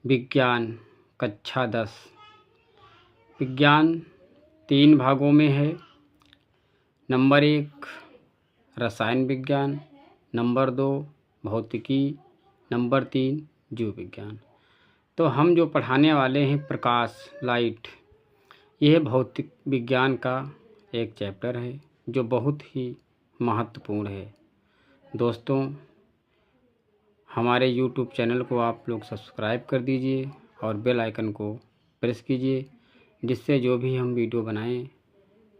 विज्ञान कक्षा 10। विज्ञान 3 भागों में है। नंबर 1 रसायन विज्ञान, नंबर 2 भौतिकी, नंबर 3 जीव विज्ञान। तो हम जो पढ़ाने वाले हैं प्रकाश लाइट, यह भौतिक विज्ञान का एक चैप्टर है जो बहुत ही महत्वपूर्ण है। दोस्तों, हमारे YouTube चैनल को आप लोग सब्सक्राइब कर दीजिए और बेल आइकन को प्रेस कीजिए, जिससे जो भी हम वीडियो बनाएं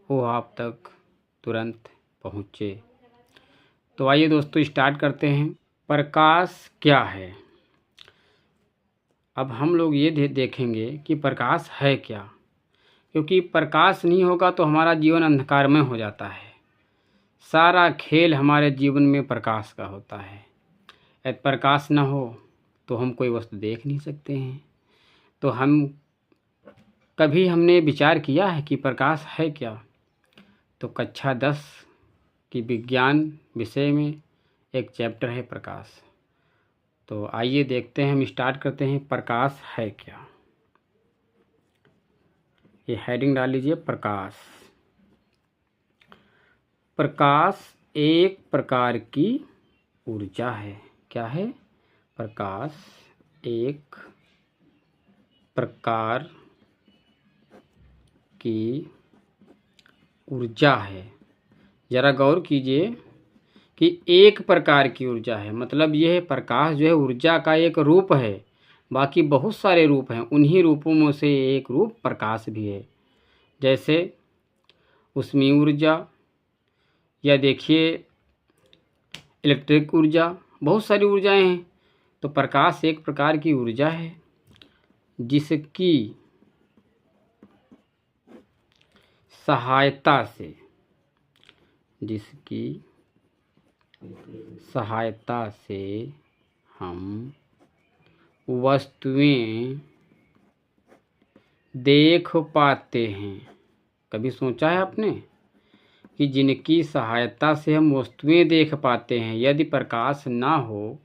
वो आप तक तुरंत पहुँचे। तो आइए दोस्तों स्टार्ट करते हैं। प्रकाश क्या है? अब हम लोग ये देखेंगे कि प्रकाश है क्या, क्योंकि प्रकाश नहीं होगा तो हमारा जीवन अंधकारमय हो जाता है। सारा खेल हमारे जीवन में प्रकाश का होता है। यदि प्रकाश न हो तो हम कोई वस्तु देख नहीं सकते हैं। तो हमने विचार किया है कि प्रकाश है क्या? तो कक्षा 10 की विज्ञान विषय में एक चैप्टर है प्रकाश। तो आइए देखते हैं, हम स्टार्ट करते हैं। प्रकाश है क्या? ये हेडिंग डाल लीजिए, प्रकाश। प्रकाश एक प्रकार की ऊर्जा है। क्या है? प्रकाश एक प्रकार की ऊर्जा है। ज़रा गौर कीजिए कि एक प्रकार की ऊर्जा है, मतलब यह प्रकाश जो है ऊर्जा का एक रूप है। बाकी बहुत सारे रूप हैं, उन्हीं रूपों में से एक रूप प्रकाश भी है। जैसे ऊष्मीय ऊर्जा, या देखिए इलेक्ट्रिक ऊर्जा, बहुत सारी ऊर्जाएं हैं। तो प्रकाश एक प्रकार की ऊर्जा है जिसकी सहायता से हम वस्तुएं देख पाते हैं। कभी सोचा है आपने कि जिनकी सहायता से हम वस्तुएं देख पाते हैं? यदि प्रकाश ना हो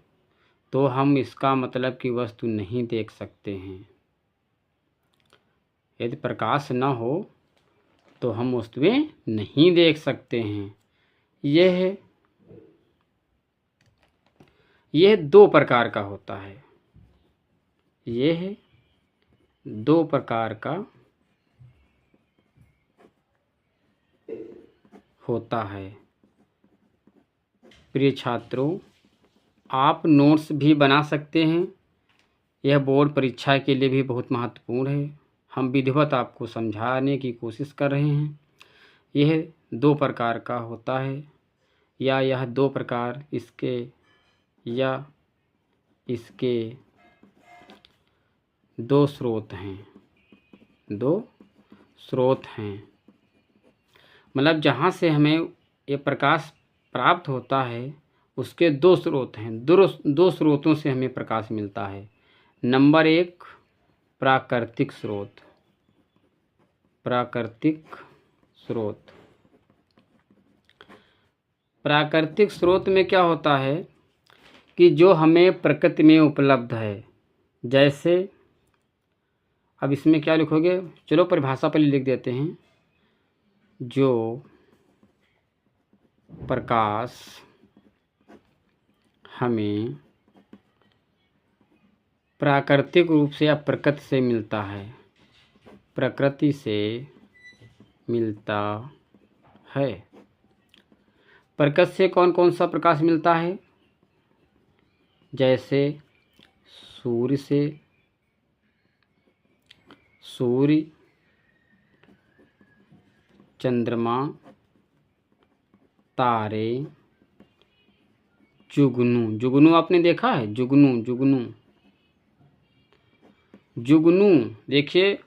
तो हम इसका मतलब कि वस्तु नहीं देख सकते हैं। यदि प्रकाश ना हो तो हम वस्तुएं नहीं देख सकते हैं। यह 2 प्रकार का होता है। यह 2 प्रकार का होता है। प्रिय छात्रों, आप नोट्स भी बना सकते हैं। यह बोर्ड परीक्षा के लिए भी बहुत महत्वपूर्ण है। हम विधिवत आपको समझाने की कोशिश कर रहे हैं। यह 2 प्रकार का होता है, या यह 2 प्रकार इसके 2 स्रोत हैं। 2 स्रोत हैं, मतलब जहाँ से हमें ये प्रकाश प्राप्त होता है उसके 2 स्रोत हैं। 2 स्रोतों से हमें प्रकाश मिलता है। नंबर 1 प्राकृतिक स्रोत। प्राकृतिक स्रोत में क्या होता है कि जो हमें प्रकृति में उपलब्ध है। जैसे अब इसमें क्या लिखोगे? चलो परिभाषा पर लिख देते हैं। जो प्रकाश हमें प्राकृतिक रूप से या प्रकृति से मिलता है, प्रकृति से मिलता है। प्रकृति से कौन कौन सा प्रकाश मिलता है? जैसे सूर्य, चंद्रमा, तारे, जुगनू आपने देखा है? जुगनू देखिए,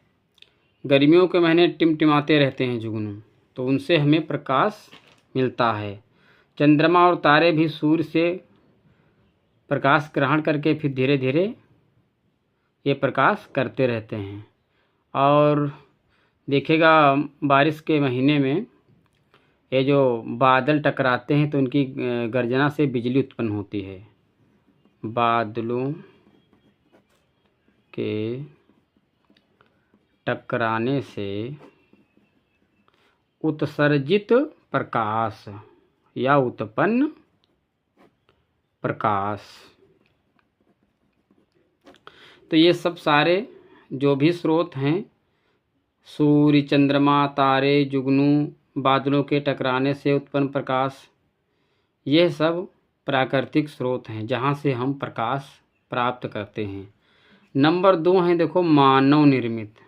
गर्मियों के महीने टिमटिमाते रहते हैं जुगनू, तो उनसे हमें प्रकाश मिलता है। चंद्रमा और तारे भी सूर्य से प्रकाश ग्रहण करके फिर धीरे धीरे ये प्रकाश करते रहते हैं। और देखिएगा बारिश के महीने में ये जो बादल टकराते हैं तो उनकी गर्जना से बिजली उत्पन्न होती है। बादलों के टकराने से उत्सर्जित प्रकाश या उत्पन्न प्रकाश। तो ये सब सारे जो भी स्रोत हैं, सूर्य, चंद्रमा, तारे, जुगनू, बादलों के टकराने से उत्पन्न प्रकाश, यह सब प्राकृतिक स्रोत हैं जहाँ से हम प्रकाश प्राप्त करते हैं। नंबर 2 है देखो मानव निर्मित।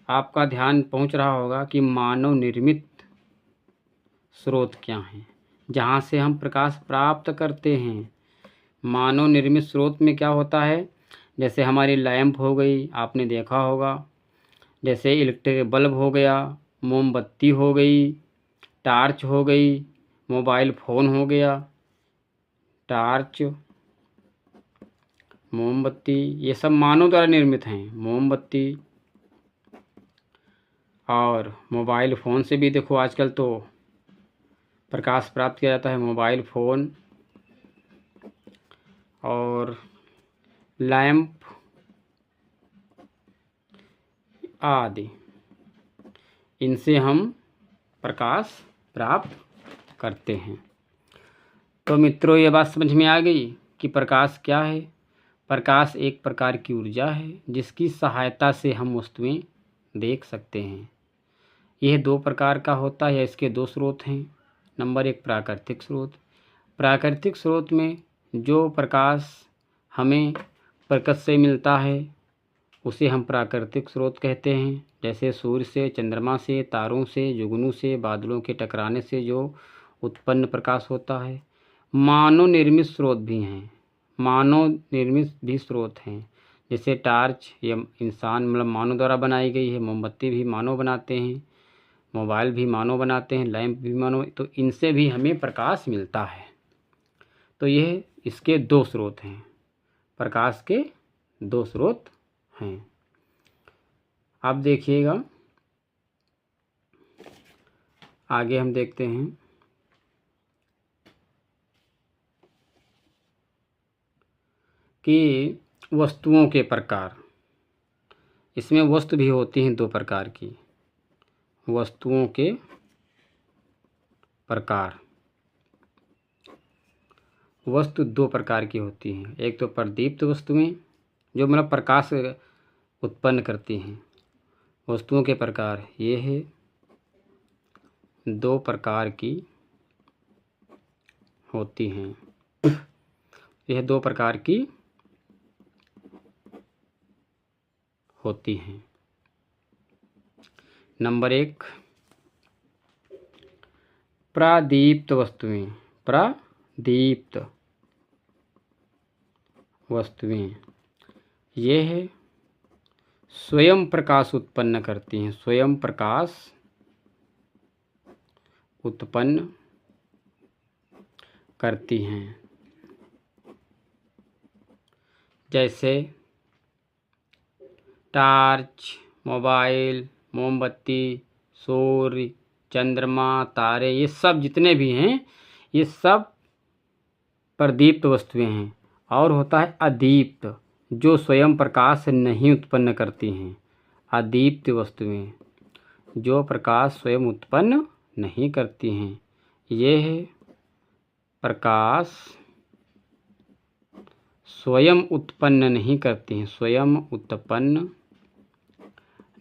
आपका ध्यान पहुँच रहा होगा कि मानव निर्मित स्रोत क्या हैं, जहाँ से हम प्रकाश प्राप्त करते हैं। मानव निर्मित स्रोत में क्या होता है, जैसे हमारी लैंप हो गई, आपने देखा होगा, जैसे इलेक्ट्रिक बल्ब हो गया, मोमबत्ती हो गई, टार्च हो गई, मोबाइल फ़ोन हो गया। टार्च, मोमबत्ती, ये सब मानव द्वारा निर्मित हैं। मोमबत्ती और मोबाइल फ़ोन से भी देखो आजकल तो प्रकाश प्राप्त किया जाता है। मोबाइल फ़ोन और लैंप आदि, इनसे हम प्रकाश प्राप्त करते हैं। तो मित्रों, ये बात समझ में आ गई कि प्रकाश क्या है। प्रकाश एक प्रकार की ऊर्जा है जिसकी सहायता से हम वस्तुएं देख सकते हैं। यह 2 प्रकार का होता है, इसके 2 स्रोत हैं। नंबर 1 प्राकृतिक स्रोत। प्राकृतिक स्रोत में जो प्रकाश हमें प्रकृति से मिलता है उसे हम प्राकृतिक स्रोत कहते हैं। जैसे सूर्य से, चंद्रमा से, तारों से, जुगनू से, बादलों के टकराने से जो उत्पन्न प्रकाश होता है। मानव निर्मित स्रोत भी हैं, मानव निर्मित भी स्रोत हैं। जैसे टार्च, ये इंसान मतलब मानव द्वारा बनाई गई है। मोमबत्ती भी मानव बनाते हैं, मोबाइल भी मानव बनाते हैं, लैंप भी मानव, तो इनसे भी हमें प्रकाश मिलता है। तो यह इसके 2 स्रोत हैं, प्रकाश के 2 स्रोत हैं। अब देखिएगा, आगे हम देखते हैं कि वस्तुओं के प्रकार। इसमें वस्तु भी होती हैं 2 प्रकार की। वस्तुओं के प्रकार, वस्तु 2 प्रकार की होती हैं। एक तो प्रदीप्त वस्तुएं जो मतलब प्रकाश उत्पन्न करती हैं। वस्तुओं के प्रकार ये है, 2 प्रकार की होती हैं। यह 2 प्रकार की होती हैं। नंबर 1 प्रादीप्त वस्तुएं। प्रादीप्त वस्तुएं ये है स्वयं प्रकाश उत्पन्न करती हैं, स्वयं प्रकाश उत्पन्न करती हैं। जैसे टार्च, मोबाइल, मोमबत्ती, सूर्य, चंद्रमा, तारे, ये सब जितने भी हैं ये सब प्रदीप्त वस्तुएं हैं। और होता है अदीप्त, जो स्वयं प्रकाश नहीं उत्पन्न करती हैं। अदीप्त वस्तुएं जो प्रकाश स्वयं उत्पन्न नहीं करती हैं। ये है प्रकाश स्वयं उत्पन्न नहीं करती हैं, स्वयं उत्पन्न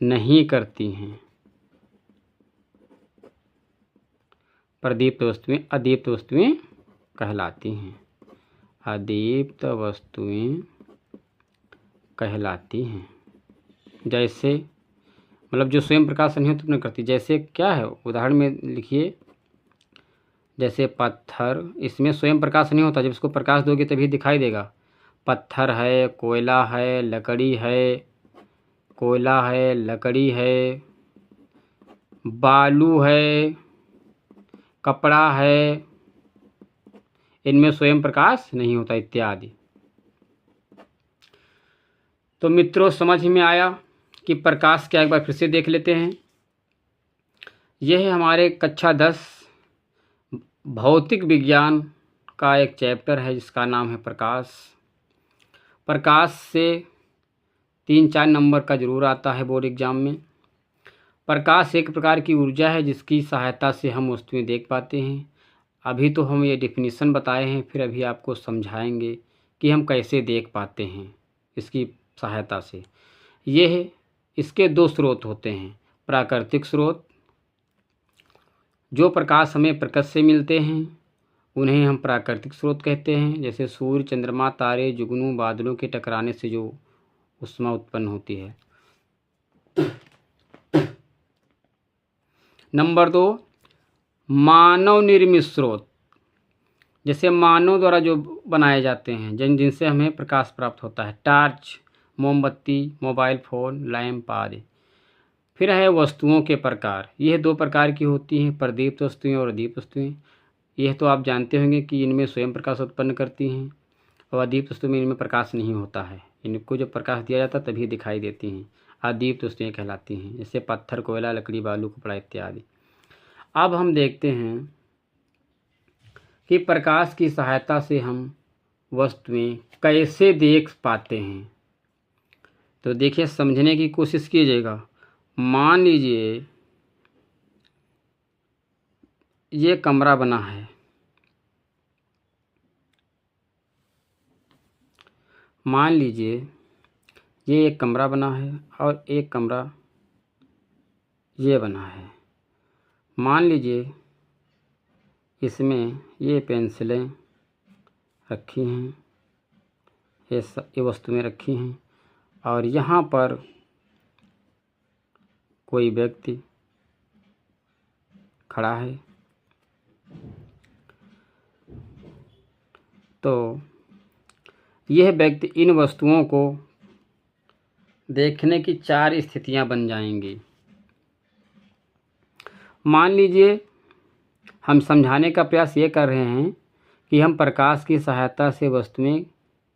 नहीं करती हैं। प्रदीप्त वस्तुएं अदीप्त वस्तुएं कहलाती हैं। अदीप्त वस्तुएं कहलाती हैं। जैसे मतलब जो स्वयं प्रकाश नहीं उत्पन्न करती, जैसे क्या है उदाहरण में लिखिए। जैसे पत्थर, इसमें स्वयं प्रकाश नहीं होता, जब इसको प्रकाश दोगे तभी दिखाई देगा। पत्थर है, कोयला है, लकड़ी है, कोयला है, लकड़ी है, बालू है, कपड़ा है, इनमें स्वयं प्रकाश नहीं होता इत्यादि। तो मित्रों, समझ में आया कि प्रकाश क्या, एक बार फिर से देख लेते हैं। यह है हमारे कक्षा 10 भौतिक विज्ञान का एक चैप्टर है जिसका नाम है प्रकाश। प्रकाश से 3-4 नंबर का ज़रूर आता है बोर्ड एग्ज़ाम में। प्रकाश एक प्रकार की ऊर्जा है जिसकी सहायता से हम वस्तुएं देख पाते हैं। अभी तो हम ये डेफिनेशन बताए हैं, फिर अभी आपको समझाएंगे कि हम कैसे देख पाते हैं इसकी सहायता से। ये है, इसके 2 स्रोत होते हैं। प्राकृतिक स्रोत, जो प्रकाश हमें प्रकृति से मिलते हैं उन्हें हम प्राकृतिक स्रोत कहते हैं, जैसे सूर्य, चंद्रमा, तारे, जुगनू, बादलों के टकराने से जो ऊष्मा उत्पन्न होती है। नंबर 2, मानव निर्मित स्रोत, जैसे मानव द्वारा जो बनाए जाते हैं जिनसे हमें प्रकाश प्राप्त होता है। टॉर्च, मोमबत्ती, मोबाइल फ़ोन, लैंप आदि। फिर है वस्तुओं के प्रकार। यह 2 प्रकार की होती हैं, प्रदीप्त वस्तुएं और अदीप्त वस्तुएं। यह तो आप जानते होंगे कि इनमें स्वयं प्रकाश उत्पन्न करती हैं, और अदीप्त वस्तु में इनमें प्रकाश नहीं होता है। इनको जब प्रकाश दिया जाता है तभी दिखाई देती हैं। अदीप्त वस्तुएं कहलाती हैं, जैसे पत्थर, कोयला, लकड़ी, बालू, कपड़ा इत्यादि। अब हम देखते हैं कि प्रकाश की सहायता से हम वस्तुएं कैसे देख पाते हैं। तो देखिए, समझने की कोशिश कीजिएगा। मान लीजिए ये कमरा बना है, मान लीजिए ये एक कमरा बना है और एक कमरा ये बना है। मान लीजिए इसमें ये पेंसिलें रखी हैं, ये वस्तुएं रखी हैं, और यहाँ पर कोई व्यक्ति खड़ा है। तो यह व्यक्ति इन वस्तुओं को देखने की 4 स्थितियां बन जाएंगी। मान लीजिए हम समझाने का प्रयास ये कर रहे हैं कि हम प्रकाश की सहायता से वस्तुएं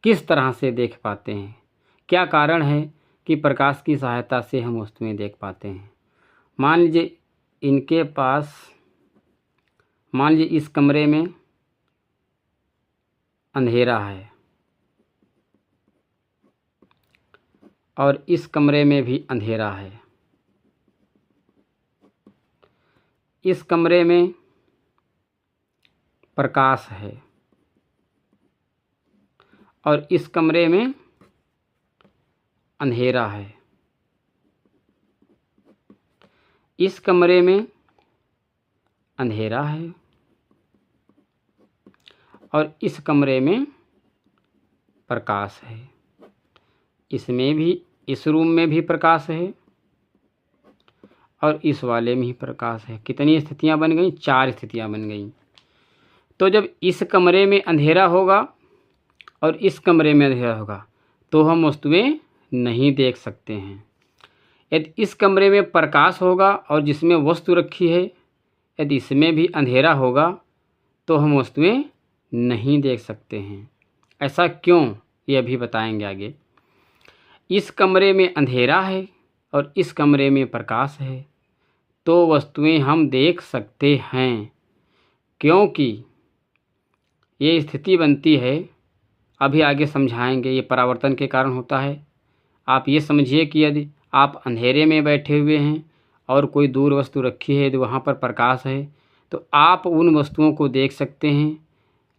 किस तरह से देख पाते हैं, क्या कारण है कि प्रकाश की सहायता से हम वस्तुएं देख पाते हैं। मान लीजिए इनके पास, मान लीजिए इस कमरे में अंधेरा है और इस कमरे में भी अंधेरा है। इस कमरे में प्रकाश है और इस कमरे में अंधेरा है। इस कमरे में अंधेरा है और इस कमरे में प्रकाश है। इसमें भी, इस रूम में भी प्रकाश है और इस वाले में ही प्रकाश है। कितनी स्थितियां बन गई? 4 स्थितियां बन गई। तो जब इस कमरे में अंधेरा होगा और इस कमरे में अंधेरा होगा तो हम वस्तुएं नहीं देख सकते हैं। यदि इस कमरे में प्रकाश होगा और जिसमें वस्तु रखी है, यदि इसमें भी अंधेरा होगा तो हम वस्तुएं नहीं देख सकते हैं। ऐसा क्यों, ये अभी बताएंगे आगे। इस कमरे में अंधेरा है और इस कमरे में प्रकाश है तो वस्तुएं हम देख सकते हैं, क्योंकि ये स्थिति बनती है, अभी आगे समझाएंगे, ये परावर्तन के कारण होता है। आप ये समझिए कि यदि आप अंधेरे में बैठे हुए हैं और कोई दूर वस्तु रखी है, यदि वहाँ पर प्रकाश है तो आप उन वस्तुओं को देख सकते हैं,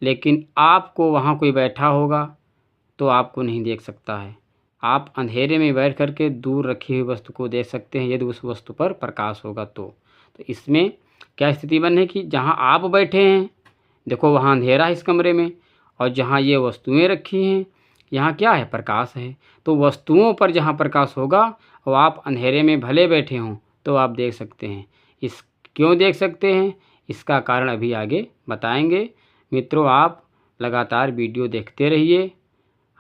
लेकिन आपको वहाँ कोई बैठा होगा तो आपको नहीं देख सकता है। आप अंधेरे में बैठ कर के दूर रखी हुई वस्तु को देख सकते हैं यदि उस वस्तु पर प्रकाश होगा तो इसमें क्या स्थिति बन है कि जहाँ आप बैठे हैं, देखो वहाँ अंधेरा है इस कमरे में, और जहाँ ये वस्तुएं रखी हैं यहाँ क्या है? प्रकाश है। तो वस्तुओं पर जहाँ प्रकाश होगा और आप अंधेरे में भले बैठे हों तो आप देख सकते हैं। इस क्यों देख सकते हैं, इसका कारण अभी आगे बताएंगे। मित्रों, आप लगातार वीडियो देखते रहिए,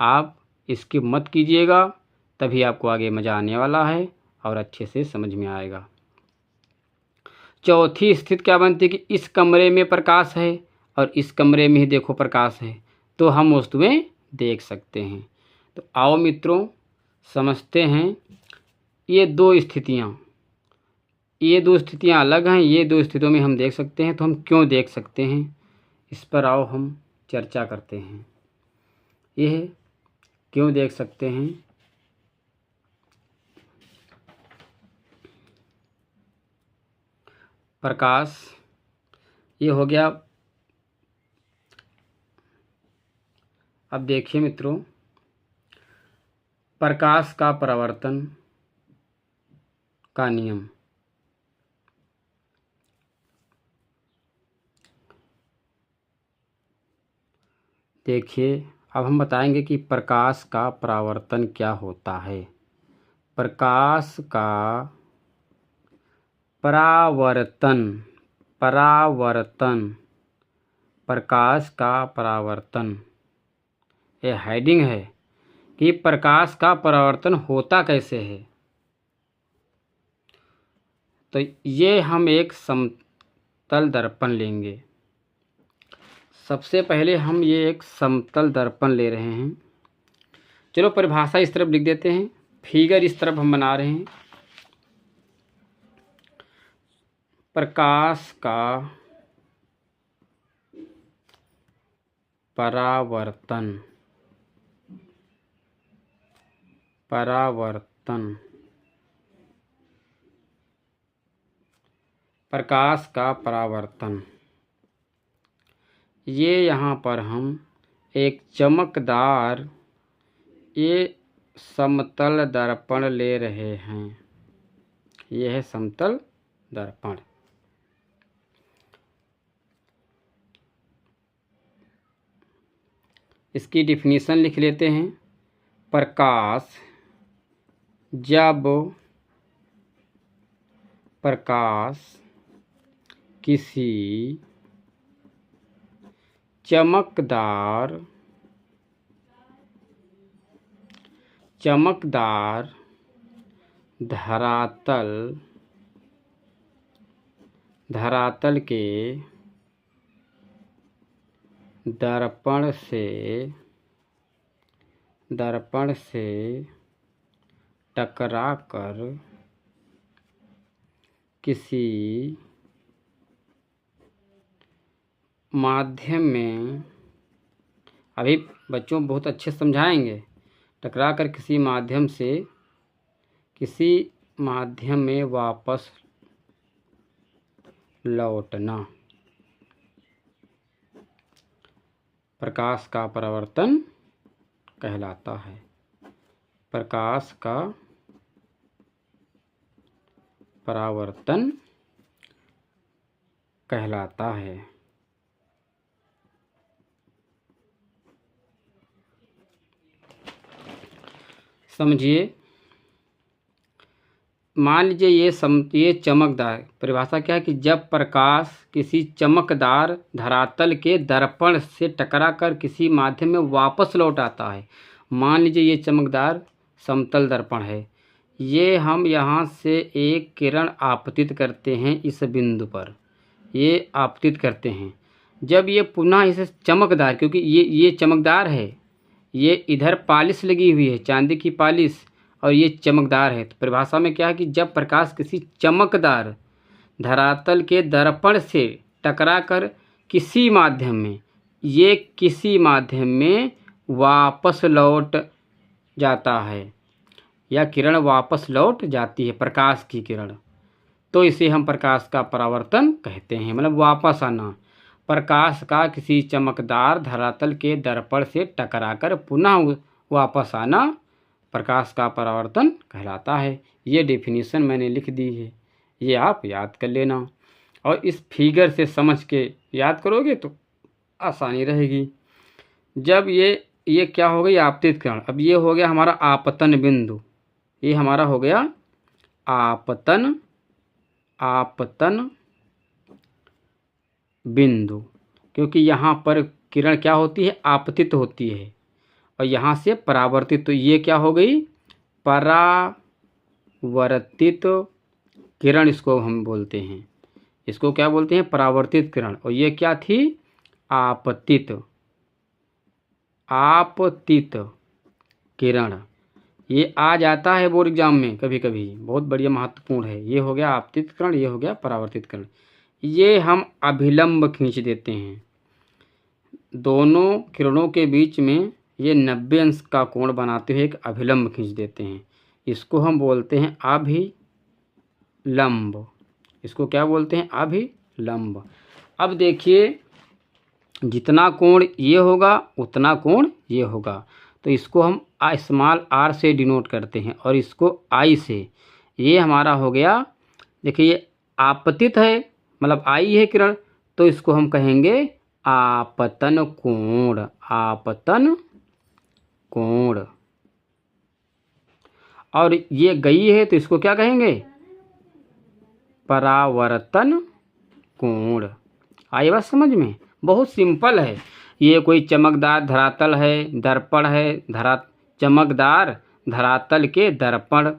आप स्किप मत कीजिएगा, तभी आपको आगे मज़ा आने वाला है और अच्छे से समझ में आएगा। चौथी स्थिति क्या बनती है कि इस कमरे में प्रकाश है और इस कमरे में ही देखो प्रकाश है तो हम वस्तुएं देख सकते हैं। तो आओ मित्रों समझते हैं ये 2 स्थितियाँ, ये 2 स्थितियाँ अलग हैं। ये 2 स्थितियों में हम देख सकते हैं, तो हम क्यों देख सकते हैं इस पर आओ हम चर्चा करते हैं। यह क्यों देख सकते हैं, प्रकाश, ये हो गया। अब देखिए मित्रों, प्रकाश का परावर्तन का नियम। देखिए, अब हम बताएंगे कि प्रकाश का परावर्तन क्या होता है। प्रकाश का परावर्तन, परावर्तन, प्रकाश का परावर्तन, ये हेडिंग है कि प्रकाश का परावर्तन होता कैसे है। तो ये हम एक समतल दर्पण लेंगे। सबसे पहले हम ये एक समतल दर्पण ले रहे हैं। चलो परिभाषा इस तरफ लिख देते हैं, फिगर इस तरफ हम बना रहे हैं। प्रकाश का परावर्तन, परावर्तन, प्रकाश का परावर्तन, ये यहाँ पर हम एक चमकदार ये समतल दर्पण ले रहे हैं। यह है समतल दर्पण। इसकी डिफिनीशन लिख लेते हैं। प्रकाश, जब प्रकाश किसी चमकदार धरातल के दर्पण से टकराकर किसी माध्यम में, अभी बच्चों बहुत अच्छे समझाएंगे, टकराकर किसी माध्यम में वापस लौटना, प्रकाश का परावर्तन कहलाता है। प्रकाश का परावर्तन कहलाता है। समझिए, मान लीजिए ये चमकदार, परिभाषा क्या है कि जब प्रकाश किसी चमकदार धरातल के दर्पण से टकराकर किसी माध्यम में वापस लौट आता है। मान लीजिए ये चमकदार समतल दर्पण है। ये हम यहाँ से एक किरण आपतित करते हैं इस बिंदु पर, ये आपतित करते हैं। जब ये पुनः इसे चमकदार, क्योंकि ये चमकदार है, ये इधर पालिश लगी हुई है, चांदी की पालिश, और ये चमकदार है। तो परिभाषा में क्या है कि जब प्रकाश किसी चमकदार धरातल के दर्पण से टकराकर किसी माध्यम में वापस लौट जाता है, या किरण वापस लौट जाती है, प्रकाश की किरण, तो इसे हम प्रकाश का परावर्तन कहते हैं, मतलब वापस आना। प्रकाश का किसी चमकदार धरातल के दर्पण से टकराकर पुनः वापस आना प्रकाश का परावर्तन कहलाता है। ये डेफिनेशन मैंने लिख दी है, ये आप याद कर लेना, और इस फिगर से समझ के याद करोगे तो आसानी रहेगी। जब ये क्या हो गई, आपतित किरण। अब ये हो गया हमारा आपतन बिंदु, ये हमारा हो गया आपतन बिंदु, क्योंकि यहाँ पर किरण क्या होती है, आपतित होती है, और यहाँ से परावर्तित। तो ये क्या हो गई, परावर्तित किरण, इसको हम बोलते हैं, इसको क्या बोलते हैं, परावर्तित किरण। और ये क्या थी, आपतित किरण। ये आ जाता है बोर्ड एग्जाम में कभी कभी, बहुत बढ़िया महत्वपूर्ण है। ये हो गया आपतित किरण, ये हो गया परावर्तित किरण। ये हम अभिलंब खींच देते हैं, दोनों किरणों के बीच में ये 90 अंश का कोण बनाते हुए एक अभिलंब खींच देते हैं। इसको हम बोलते हैं अभिलंब, इसको क्या बोलते हैं? अभिलंब। अब देखिए जितना कोण ये होगा उतना कोण ये होगा, तो इसको हम स्मॉल r से डिनोट करते हैं और इसको I से। ये हमारा हो गया। देखिए ये आपतित है, मतलब आई है किरण, तो इसको हम कहेंगे आपतन कोण। आपतन कोण। और ये गई है तो इसको क्या कहेंगे? परावर्तन कोण। आई बात समझ में? बहुत सिंपल है। ये कोई चमकदार धरातल है, दर्पण है, चमकदार धरातल के दर्पण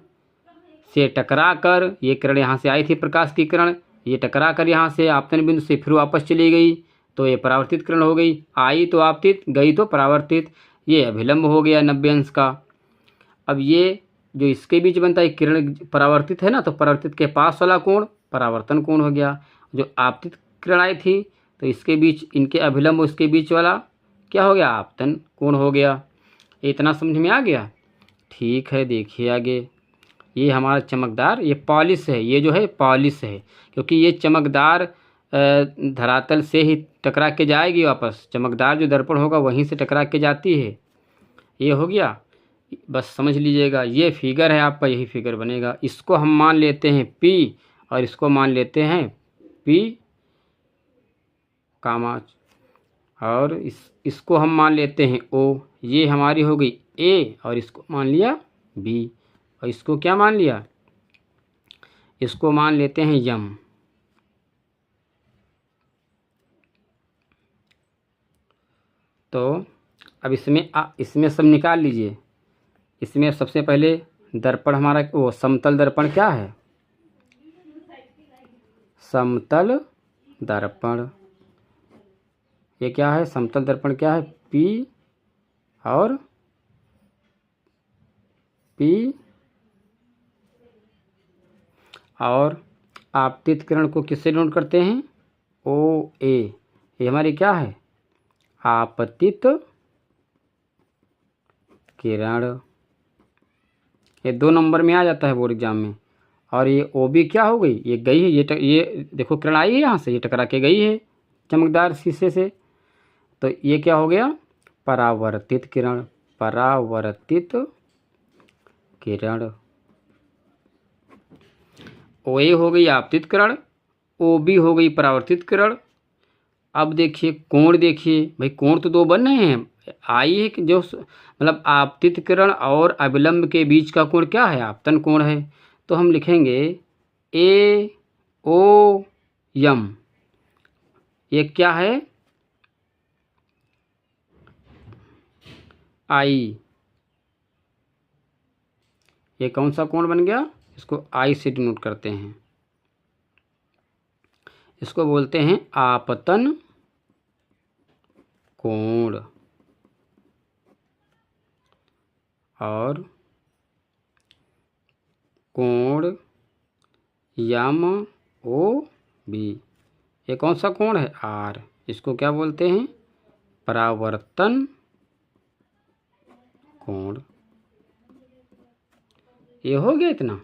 से टकरा कर ये किरण यहाँ से आई थी, प्रकाश की किरण, ये टकरा कर यहाँ से आपतन बिंदु से फिर वापस चली गई, तो ये परावर्तित किरण हो गई। आई तो आपतित, गई तो परावर्तित। ये अभिलंब हो गया 90 अंश का। अब ये जो इसके बीच बनता है किरण परावर्तित है ना, तो परावर्तित के पास वाला कोण परावर्तन कोण हो गया। जो आपतित किरण आई थी तो इसके बीच, इनके अभिलंब उसके बीच वाला क्या हो गया? आपतन कोण हो गया। इतना समझ में आ गया? ठीक है, देखिए आगे। ये हमारा चमकदार, ये पॉलिश है, ये जो है पॉलिश है, क्योंकि ये चमकदार धरातल से ही टकरा के जाएगी वापस। चमकदार जो दर्पण होगा वहीं से टकरा के जाती है। ये हो गया, बस समझ लीजिएगा। ये फिगर है आपका, यही फिगर बनेगा। इसको हम मान लेते हैं P और इसको मान लेते हैं P कामा, और इसको हम मान लेते हैं O। ये हमारी हो गई A और इसको मान लिया B, और इसको क्या मान लिया? इसको मान लेते हैं M। तो अब इसमें सब निकाल लीजिए। इसमें सबसे पहले दर्पण हमारा, वो समतल दर्पण क्या है? समतल दर्पण। ये क्या है? समतल दर्पण क्या है? P और P। और आपतित किरण को किससे डिनोट करते हैं? OA। ये हमारी क्या है? आपतित किरण। ये 2 नंबर में आ जाता है बोर्ड एग्जाम में। और ये OB क्या हो गई? ये गई है, ये देखो किरण आई है यहाँ से, ये टकरा के गई है चमकदार शीशे से, तो ये क्या हो गया? परावर्तित किरण। परावर्तित किरण। OA हो गई आपतित किरण, OB हो गई परावर्तित किरण। अब देखिए कोण, देखिए भाई कोण तो 2 बन रहे हैं। आई है कि जो मतलब आपतित किरण और अभिलंब के बीच का कोण क्या है? आपतन कोण है। तो हम लिखेंगे AOM। ये क्या है? आई। ये कौन सा कोण बन गया? इसको I से डिनोट करते हैं। इसको बोलते हैं आपतन कोण। और कोण MOB, ये कौन सा कोण है? R। इसको क्या बोलते हैं? परावर्तन कोण। ये हो गया इतना।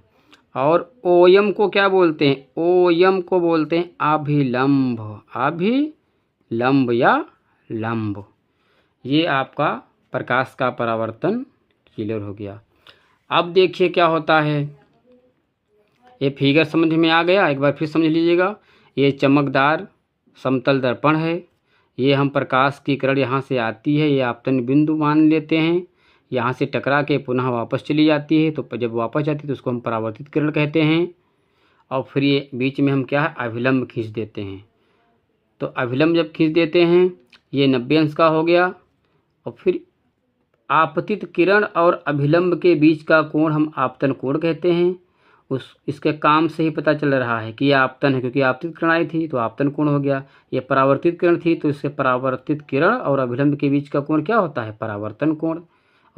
और OM को क्या बोलते हैं? OM को बोलते हैं अभिलंब। अभिलंब या लंब। ये आपका प्रकाश का परावर्तन क्लियर हो गया। अब देखिए क्या होता है। ये फिगर समझ में आ गया? एक बार फिर समझ लीजिएगा। ये चमकदार समतल दर्पण है। ये हम प्रकाश की किरण यहाँ से आती है, ये आपतन बिंदु मान लेते हैं, यहाँ से टकरा के पुनः वापस चली जाती है, तो जब वापस जाती है तो उसको हम परावर्तित किरण कहते हैं। और फिर ये बीच में हम क्या है? अभिलंब खींच देते हैं। तो अभिलंब जब खींच देते हैं, ये 90 अंश का हो गया। और फिर आपतित किरण और अभिलंब के बीच का कोण हम आपतन कोण कहते हैं। इसके काम से ही पता चल रहा है कि यह आपतन है, क्योंकि आपतित किरण आई थी तो आपतन कोण हो गया। ये परावर्तित किरण थी तो इससे परावर्तित किरण और अभिलंब के बीच का कोण क्या होता है? परावर्तन कोण।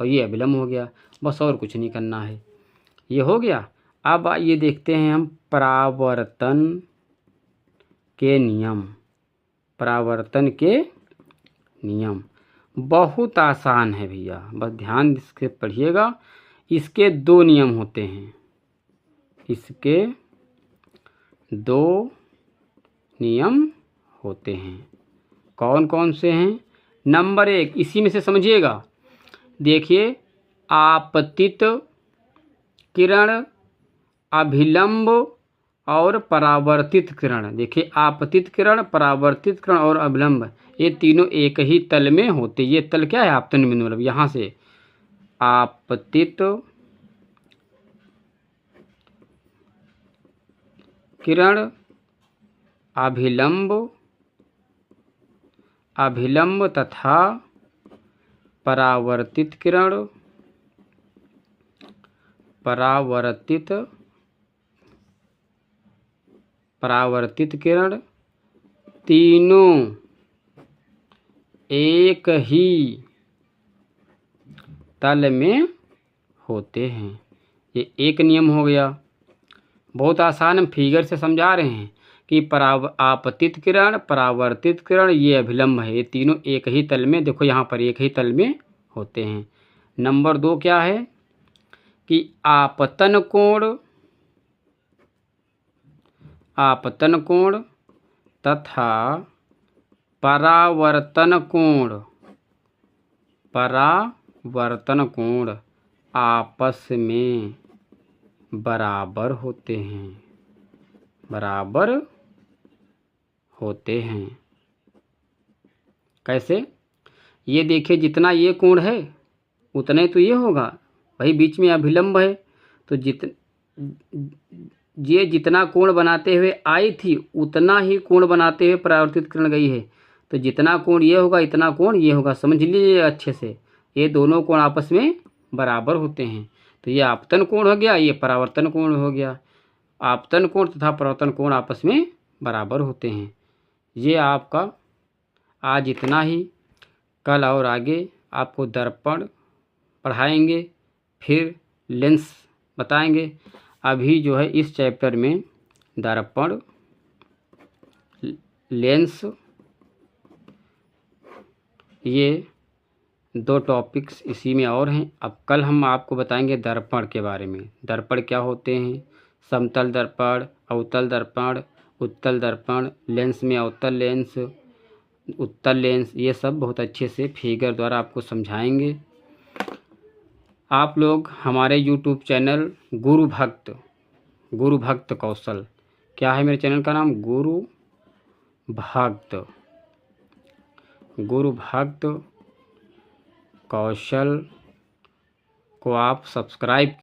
और ये अभिलंब हो गया। बस और कुछ नहीं करना है। ये हो गया। अब आइए देखते हैं हम परावर्तन के नियम। परावर्तन के नियम बहुत आसान है भैया, बस ध्यान से पढ़िएगा। इसके 2 नियम होते हैं। इसके 2 नियम होते हैं। कौन कौन से हैं? नंबर 1, इसी में से समझिएगा। देखिए, आपतित किरण, अभिलंब और परावर्तित किरण। देखिए, आपतित किरण, परावर्तित किरण और अभिलंब, ये तीनों एक ही तल में होते। ये तल क्या है? आपतन बिंदु। मतलब यहाँ से आपतित किरण, अभिलंब तथा परावर्तित किरण, परावर्तित किरण तीनों एक ही तल में होते हैं। ये एक नियम हो गया। बहुत आसान, हम फिगर से समझा रहे हैं कि आपतित किरण, परावर्तित किरण, ये अभिलंब है, ये तीनों एक ही तल में, देखो यहाँ पर एक ही तल में होते हैं। नंबर 2 क्या है कि आपतन कोण तथा परावर्तन कोण आपस में बराबर होते हैं। कैसे? ये देखिए, जितना ये कोण है उतना ही तो ये होगा। भाई बीच में अभिलंब है, तो ये जितना कोण बनाते हुए आई थी उतना ही कोण बनाते हुए परावर्तित किरण गई है। तो जितना कोण ये होगा इतना कोण ये होगा। समझ लीजिए अच्छे से, ये दोनों कोण आपस में बराबर होते हैं। तो ये आपतन कोण हो गया, ये परावर्तन कोण हो गया। आपतन कोण तथा परावर्तन कोण आपस में बराबर होते हैं। ये आपका आज इतना ही। कल और आगे आपको दर्पण पढ़ाएंगे, फिर लेंस बताएंगे। अभी जो है इस चैप्टर में दर्पण, लेंस, ये 2 टॉपिक्स इसी में और हैं। अब कल हम आपको बताएंगे दर्पण के बारे में। दर्पण क्या होते हैं? समतल दर्पण, अवतल दर्पण, उत्तल दर्पण, लेंस में अवतल लेंस, उत्तल लेंस, ये सब बहुत अच्छे से फिगर द्वारा आपको समझाएंगे। आप लोग हमारे YouTube चैनल गुरु भक्त कौशल, क्या है मेरे चैनल का नाम? गुरु भक्त कौशल को आप सब्सक्राइब